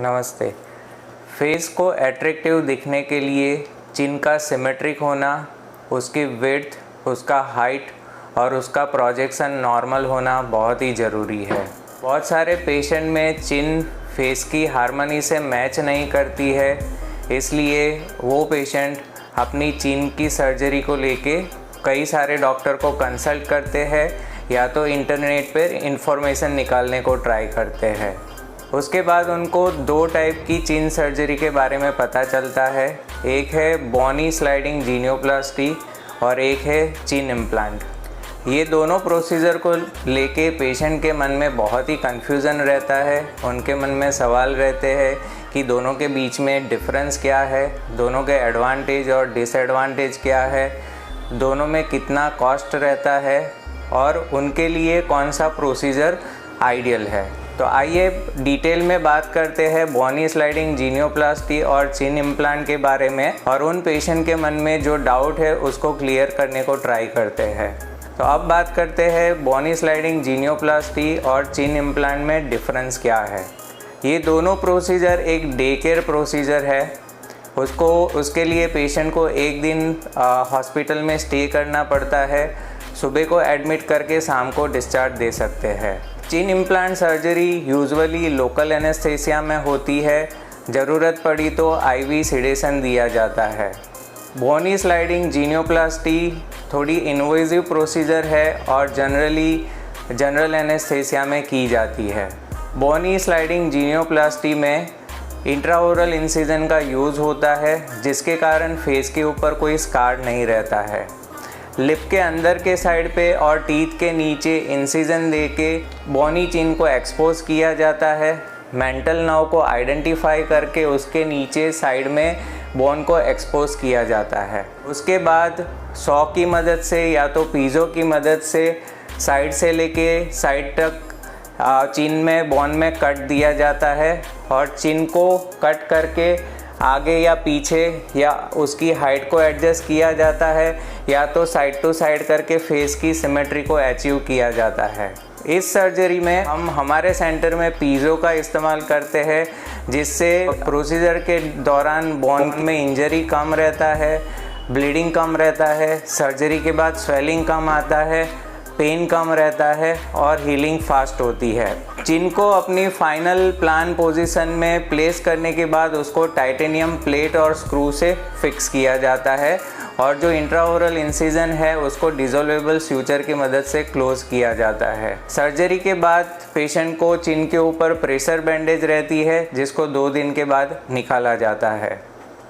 नमस्ते। फेस को अट्रैक्टिव दिखने के लिए चिन का सिमेट्रिक होना, उसकी विड्थ, उसका हाइट और उसका प्रोजेक्शन नॉर्मल होना बहुत ही ज़रूरी है। बहुत सारे पेशेंट में चिन फेस की हार्मनी से मैच नहीं करती है, इसलिए वो पेशेंट अपनी चिन की सर्जरी को लेके कई सारे डॉक्टर को कंसल्ट करते हैं या तो इंटरनेट पर इंफॉर्मेशन निकालने को ट्राई करते हैं। उसके बाद उनको दो टाइप की चिन सर्जरी के बारे में पता चलता है। एक है बोनी स्लाइडिंग जीनियोप्लास्टी और एक है चिन इम्प्लांट। ये दोनों प्रोसीजर को लेके पेशेंट के मन में बहुत ही कन्फ्यूज़न रहता है। उनके मन में सवाल रहते हैं कि दोनों के बीच में डिफरेंस क्या है, दोनों के एडवांटेज और डिसएडवांटेज क्या है, दोनों में कितना कॉस्ट रहता है और उनके लिए कौन सा प्रोसीजर आइडियल है। तो आइए डिटेल में बात करते हैं बोनी स्लाइडिंग जीनियोप्लास्टी और चिन इम्प्लांट के बारे में और उन पेशेंट के मन में जो डाउट है उसको क्लियर करने को ट्राई करते हैं। तो अब बात करते हैं बोनी स्लाइडिंग जीनियोप्लास्टी और चिन इम्प्लांट में डिफरेंस क्या है। ये दोनों प्रोसीजर एक डे केयर प्रोसीजर है। उसके लिए पेशेंट को एक दिन हॉस्पिटल में स्टे करना पड़ता है। सुबह को एडमिट करके शाम को डिस्चार्ज दे सकते हैं। Chin implant surgery usually local anaesthesia में होती है। ज़रूरत पड़ी तो आईवी सेडेशन दिया जाता है। बोनी स्लाइडिंग जीनियोप्लास्टी थोड़ी इन्वेजिव प्रोसीजर है और जनरल एनेस्थेसिया में की जाती है। बोनी स्लाइडिंग जीनियोप्लास्टी में इंट्राओरल इंसिजन का यूज़ होता है, जिसके कारण फेस के ऊपर कोई स्कार नहीं रहता है। लिप के अंदर के साइड पे और टीथ के नीचे इंसिजन देके बोनी चिन को एक्सपोज किया जाता है। मेंटल नर्व को आइडेंटिफाई करके उसके नीचे साइड में बोन को एक्सपोज किया जाता है। उसके बाद सॉ की मदद से या तो पीज़ो की मदद से साइड से लेके साइड तक चिन में बोन में कट दिया जाता है और चिन को कट करके आगे या पीछे या उसकी हाइट को एडजस्ट किया जाता है या तो साइड टू साइड करके फेस की सिमेट्री को अचीव किया जाता है। इस सर्जरी में हम हमारे सेंटर में पीज़ो का इस्तेमाल करते हैं, जिससे प्रोसीजर के दौरान बोन में इंजरी कम रहता है, ब्लीडिंग कम रहता है, सर्जरी के बाद स्वेलिंग कम आता है, पेन कम रहता है और हीलिंग फास्ट होती है। चिन को अपनी फाइनल प्लान पोजीशन में प्लेस करने के बाद उसको टाइटेनियम प्लेट और स्क्रू से फिक्स किया जाता है और जो इंट्राओरल इंसिजन है उसको डिसोल्वेबल स्यूचर की मदद से क्लोज किया जाता है। सर्जरी के बाद पेशेंट को चिन के ऊपर प्रेशर बैंडेज रहती है, जिसको 2 दिन के बाद निकाला जाता है।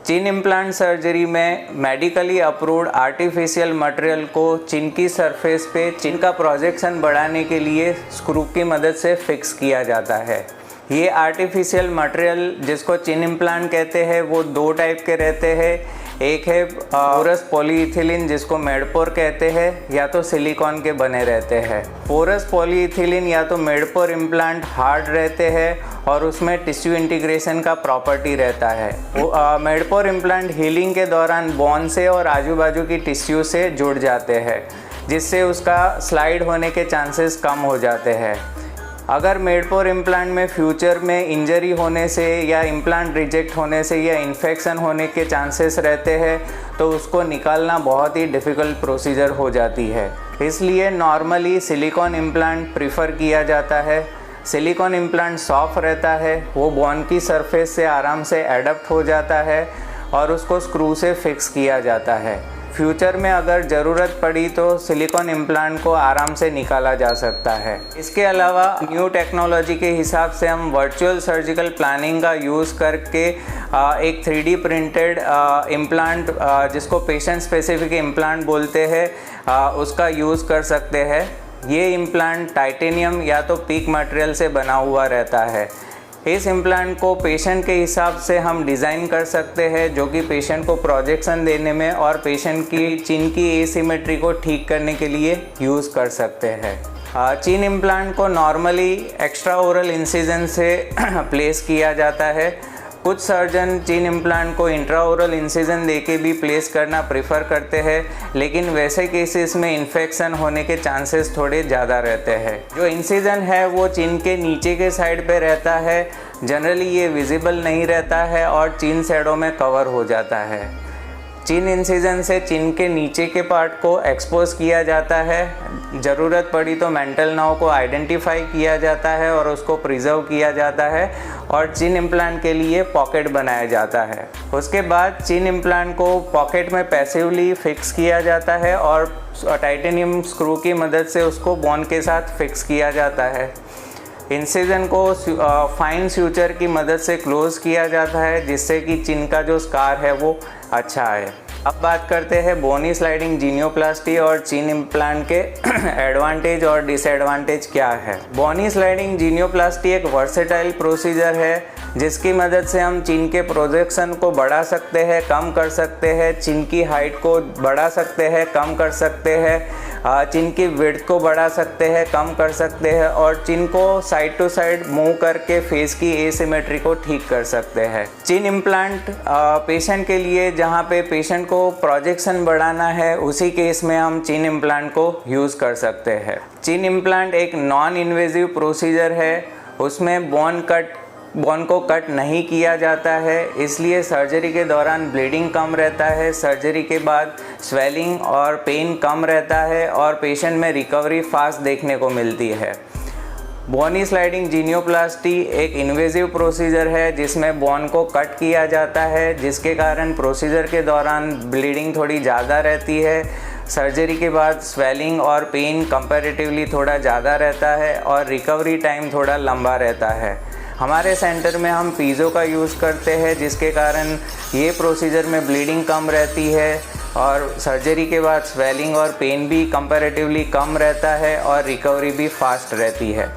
चिन इम्प्लांट सर्जरी में मेडिकली अप्रूव्ड आर्टिफिशियल मटेरियल को चिन की सरफेस पे चिन का प्रोजेक्शन बढ़ाने के लिए स्क्रू की मदद से फिक्स किया जाता है। ये आर्टिफिशियल मटेरियल जिसको चिन इम्प्लांट कहते हैं वो 2 टाइप के रहते हैं। एक है पोरस पॉलीइथिलीन जिसको मेडपोर कहते हैं, या तो सिलिकॉन के बने रहते हैं। पोरस पॉलीइथिलीन या तो मेडपोर इम्प्लांट हार्ड रहते हैं और उसमें टिश्यू इंटीग्रेशन का प्रॉपर्टी रहता है। मेडपोर इम्प्लांट हीलिंग के दौरान बोन से और आजू बाजू की टिश्यू से जुड़ जाते हैं, जिससे उसका स्लाइड होने के चांसेस कम हो जाते हैं। अगर मेडपोर इम्प्लांट में फ्यूचर में इंजरी होने से या इम्प्लांट रिजेक्ट होने से या इन्फेक्शन होने के चांसेस रहते हैं तो उसको निकालना बहुत ही डिफ़िकल्ट प्रोसीजर हो जाती है। इसलिए नॉर्मली सिलिकॉन इम्प्लांट प्रीफर किया जाता है। सिलिकॉन इम्प्लांट सॉफ्ट रहता है, वो बोन की सरफेस से आराम से एडप्ट हो जाता है और उसको स्क्रू से फिक्स किया जाता है। फ्यूचर में अगर ज़रूरत पड़ी तो सिलिकॉन इम्प्लांट को आराम से निकाला जा सकता है। इसके अलावा न्यू टेक्नोलॉजी के हिसाब से हम वर्चुअल सर्जिकल प्लानिंग का यूज़ करके एक 3D प्रिंटेड इम्प्लांट जिसको पेशेंट स्पेसिफिक इम्प्लांट बोलते हैं उसका यूज़ कर सकते हैं। ये इम्प्लांट टाइटेनियम या तो पीक मटेरियल से बना हुआ रहता है। इस इम्प्लांट को पेशेंट के हिसाब से हम डिज़ाइन कर सकते हैं, जो कि पेशेंट को प्रोजेक्शन देने में और पेशेंट की चिन की एसिमेट्री को ठीक करने के लिए यूज़ कर सकते हैं। चिन इम्प्लांट को नॉर्मली एक्स्ट्रा ओरल इंसिजन से प्लेस किया जाता है। कुछ सर्जन चिन इम्प्लांट को इंट्राओरल इंसिजन देके भी प्लेस करना प्रेफर करते हैं, लेकिन वैसे केसेस में इन्फेक्शन होने के चांसेस थोड़े ज़्यादा रहते हैं। जो इंसिजन है वो चिन के नीचे के साइड पे रहता है, जनरली ये विजिबल नहीं रहता है और चिन शैडो में कवर हो जाता है। चिन इंसिजन से चिन के नीचे के पार्ट को एक्सपोज किया जाता है। ज़रूरत पड़ी तो मेंटल नर्व को आइडेंटिफाई किया जाता है और उसको प्रिजर्व किया जाता है और चिन इम्प्लांट के लिए पॉकेट बनाया जाता है। उसके बाद चिन इम्प्लांट को पॉकेट में पैसिवली फिक्स किया जाता है और टाइटेनियम स्क्रू की मदद से उसको बोन के साथ फिक्स किया जाता है। इंसिजन को फाइन स्यूचर की मदद से क्लोज किया जाता है, जिससे कि चिन का जो स्कार है वो अच्छा है। अब बात करते हैं बोनी स्लाइडिंग जीनियोप्लास्टी और चिन इम्प्लांट के एडवांटेज और डिसएडवांटेज क्या है। बोनी स्लाइडिंग जीनियोप्लास्टी एक वर्सेटाइल प्रोसीजर है, जिसकी मदद से हम चिन के प्रोजेक्शन को बढ़ा सकते हैं, कम कर सकते हैं, चिन की हाइट को बढ़ा सकते हैं, कम कर सकते हैं, चिन की विड्थ को बढ़ा सकते हैं, कम कर सकते हैं और चिन को साइड टू साइड मूव करके फेस की एसिमेट्री को ठीक कर सकते हैं। चिन इम्प्लांट पेशेंट के लिए जहाँ पे पेशेंट को प्रोजेक्शन बढ़ाना है, उसी केस में हम चिन इम्प्लांट को यूज़ कर सकते हैं। चिन इम्प्लांट एक नॉन इन्वेजिव प्रोसीजर है, उसमें बोन को कट नहीं किया जाता है, इसलिए सर्जरी के दौरान ब्लीडिंग कम रहता है, सर्जरी के बाद स्वेलिंग और पेन कम रहता है और पेशेंट में रिकवरी फास्ट देखने को मिलती है। बोनी स्लाइडिंग जीनियोप्लास्टी एक इन्वेजिव प्रोसीजर है, जिसमें बोन को कट किया जाता है, जिसके कारण प्रोसीजर के दौरान ब्लीडिंग थोड़ी ज़्यादा रहती है। सर्जरी के बाद स्वेलिंग और पेन कंपैरेटिवली थोड़ा ज़्यादा रहता है और रिकवरी टाइम थोड़ा लंबा रहता है। हमारे सेंटर में हम पीज़ो का यूज़ करते हैं, जिसके कारण ये प्रोसीजर में ब्लीडिंग कम रहती है और सर्जरी के बाद स्वेलिंग और पेन भी कंपैरेटिवली कम रहता है और रिकवरी भी फास्ट रहती है।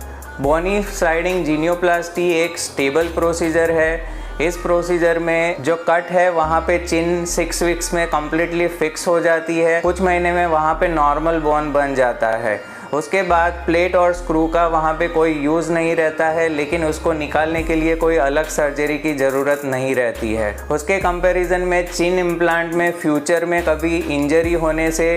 बोनी स्लाइडिंग जीनियोप्लास्टी एक स्टेबल प्रोसीजर है। इस प्रोसीजर में जो कट है वहाँ पे चिन 6 वीक्स में कम्प्लीटली फिक्स हो जाती है, कुछ महीने में वहाँ पे नॉर्मल बोन बन जाता है। उसके बाद प्लेट और स्क्रू का वहाँ पे कोई यूज़ नहीं रहता है, लेकिन उसको निकालने के लिए कोई अलग सर्जरी की ज़रूरत नहीं रहती है। उसके कंपैरिजन में चिन इम्प्लांट में फ्यूचर में कभी इंजरी होने से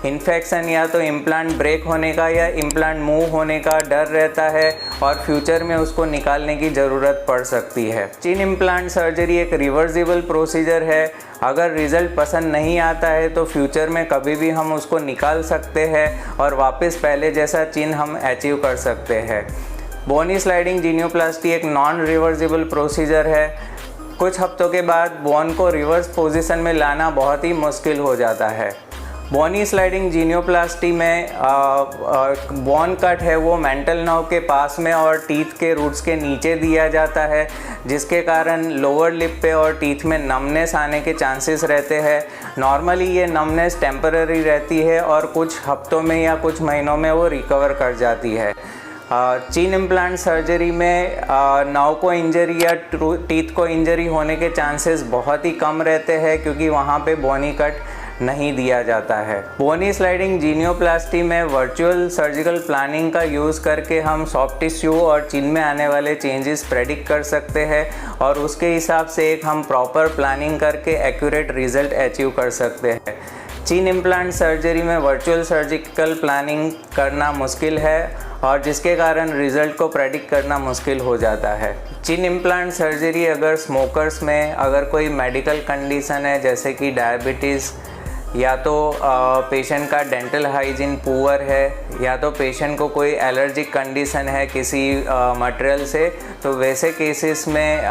इन्फेक्शन या तो इम्प्लांट ब्रेक होने का या इम्प्लांट मूव होने का डर रहता है और फ्यूचर में उसको निकालने की ज़रूरत पड़ सकती है। चिन इम्प्लांट सर्जरी एक रिवर्सिबल प्रोसीजर है। अगर रिज़ल्ट पसंद नहीं आता है तो फ्यूचर में कभी भी हम उसको निकाल सकते हैं और वापस पहले जैसा चिन हम अचीव कर सकते हैं। बोनी स्लाइडिंग जीनियोप्लास्टी एक नॉन रिवर्सिबल प्रोसीजर है। कुछ हफ्तों के बाद बोन को रिवर्स पोजीशन में लाना बहुत ही मुश्किल हो जाता है। बोनी स्लाइडिंग जीनियोप्लास्टी में बोन कट है वो मेंटल नर्व के पास में और टीथ के रूट्स के नीचे दिया जाता है, जिसके कारण लोअर लिप पे और टीथ में नमनेस आने के चांसेस रहते हैं। नॉर्मली ये नमनेस टेम्पररी रहती है और कुछ हफ्तों में या कुछ महीनों में वो रिकवर कर जाती है। चिन इम्प्लांट सर्जरी में नर्व को इंजरी या टीथ को इंजरी होने के चांसेस बहुत ही कम रहते हैं, क्योंकि वहाँ पे बोनी कट नहीं दिया जाता है। बोनी स्लाइडिंग जीनियोप्लास्टी में वर्चुअल सर्जिकल प्लानिंग का यूज़ करके हम सॉफ्ट टिश्यू और चिन में आने वाले चेंजेस प्रेडिक्ट कर सकते हैं और उसके हिसाब से एक हम प्रॉपर प्लानिंग करके एक्यूरेट रिजल्ट अचीव कर सकते हैं। चिन इम्प्लांट सर्जरी में वर्चुअल सर्जिकल प्लानिंग करना मुश्किल है और जिसके कारण रिज़ल्ट को प्रेडिक्ट करना मुश्किल हो जाता है। चिन इम्प्लांट सर्जरी अगर स्मोकर्स में अगर कोई मेडिकल कंडीशन है, जैसे कि डायबिटीज़, या तो पेशेंट का डेंटल हाइजीन पुअर है, या तो पेशेंट को कोई एलर्जिक कंडीशन है किसी मटेरियल से, तो वैसे केसेस में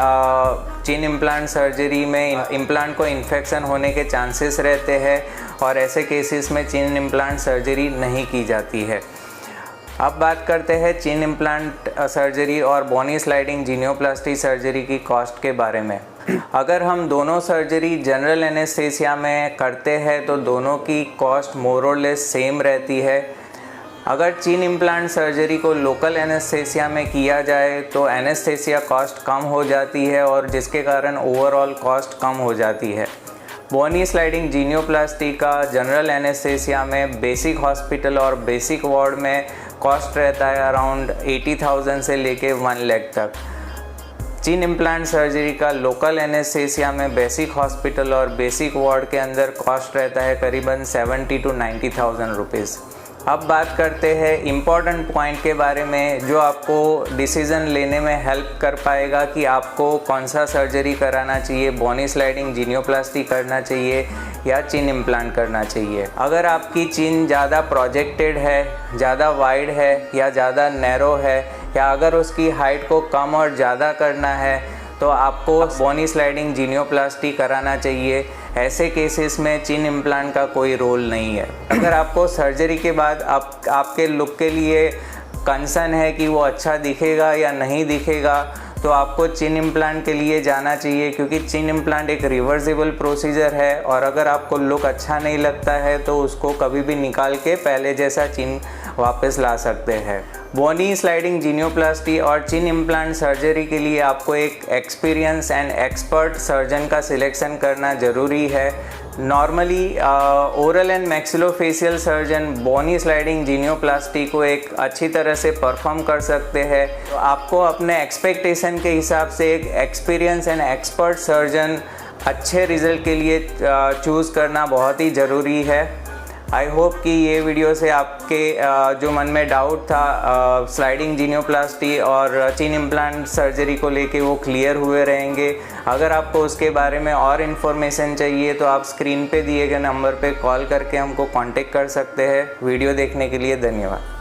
चिन इम्प्लांट सर्जरी में इम्प्लांट को इन्फेक्शन होने के चांसेस रहते हैं और ऐसे केसेस में चिन इम्प्लांट सर्जरी नहीं की जाती है। अब बात करते हैं चिन इम्प्लांट सर्जरी और बोनी स्लाइडिंग जीनियोप्लास्टी सर्जरी की कॉस्ट के बारे में। अगर हम दोनों सर्जरी जनरल एनेस्थेसिया में करते हैं तो दोनों की कॉस्ट मोर और लेस सेम रहती है। अगर चिन इम्प्लांट सर्जरी को लोकल एनेस्थेसिया में किया जाए तो एनेस्थेसिया कॉस्ट कम हो जाती है और जिसके कारण ओवरऑल कॉस्ट कम हो जाती है। बोनी स्लाइडिंग जीनियोप्लास्टी का जनरल एनेस्थेसिया में बेसिक हॉस्पिटल और बेसिक वार्ड में कॉस्ट रहता है अराउंड 80,000 से लेके 1 लाख तक। चिन इम्प्लांट सर्जरी का लोकल एनेस्थेसिया में बेसिक हॉस्पिटल और बेसिक वार्ड के अंदर कॉस्ट रहता है करीबन 70,000 to 90,000 रुपीज़। अब बात करते हैं इम्पॉर्टेंट पॉइंट के बारे में जो आपको डिसीज़न लेने में हेल्प कर पाएगा कि आपको कौन सा सर्जरी कराना चाहिए, बोनी स्लाइडिंग जीनियोप्लास्टी करना चाहिए या चिन इम्प्लांट करना चाहिए। अगर आपकी चिन ज़्यादा प्रोजेक्टेड है, ज़्यादा वाइड है या ज़्यादा नैरो है, या अगर उसकी हाइट को कम और ज़्यादा करना है तो आपको बोनी स्लाइडिंग जीनियोप्लास्टी कराना चाहिए। ऐसे केसेस में चिन इम्प्लांट का कोई रोल नहीं है। अगर आपको सर्जरी के बाद आपके लुक के लिए कंसर्न है कि वो अच्छा दिखेगा या नहीं दिखेगा, तो आपको चिन इम्प्लांट के लिए जाना चाहिए, क्योंकि चिन इम्प्लांट एक रिवर्सिबल प्रोसीजर है और अगर आपको लुक अच्छा नहीं लगता है तो उसको कभी भी निकाल के पहले जैसा चिन वापस ला सकते हैं। बोनी स्लाइडिंग जीनियोप्लास्टी और चिन इम्प्लांट सर्जरी के लिए आपको एक एक्सपीरियंस एंड एक्सपर्ट सर्जन का सिलेक्शन करना ज़रूरी है। Normally oral and maxillofacial surgeon bony sliding genioplasty को एक अच्छी तरह से परफॉर्म कर सकते हैं। तो आपको अपने एक्सपेक्टेशन के हिसाब से एक एक्सपीरियंस एंड एक्सपर्ट सर्जन अच्छे रिजल्ट के लिए चूज़ करना बहुत ही ज़रूरी है। आई होप कि ये वीडियो से आपके जो मन में डाउट था स्लाइडिंग जीनियोप्लास्टी और चिन इम्प्लांट सर्जरी को लेके वो क्लियर हुए रहेंगे। अगर आपको उसके बारे में और इन्फॉर्मेशन चाहिए तो आप स्क्रीन पे दिए गए नंबर पे कॉल करके हमको कांटेक्ट कर सकते हैं। वीडियो देखने के लिए धन्यवाद।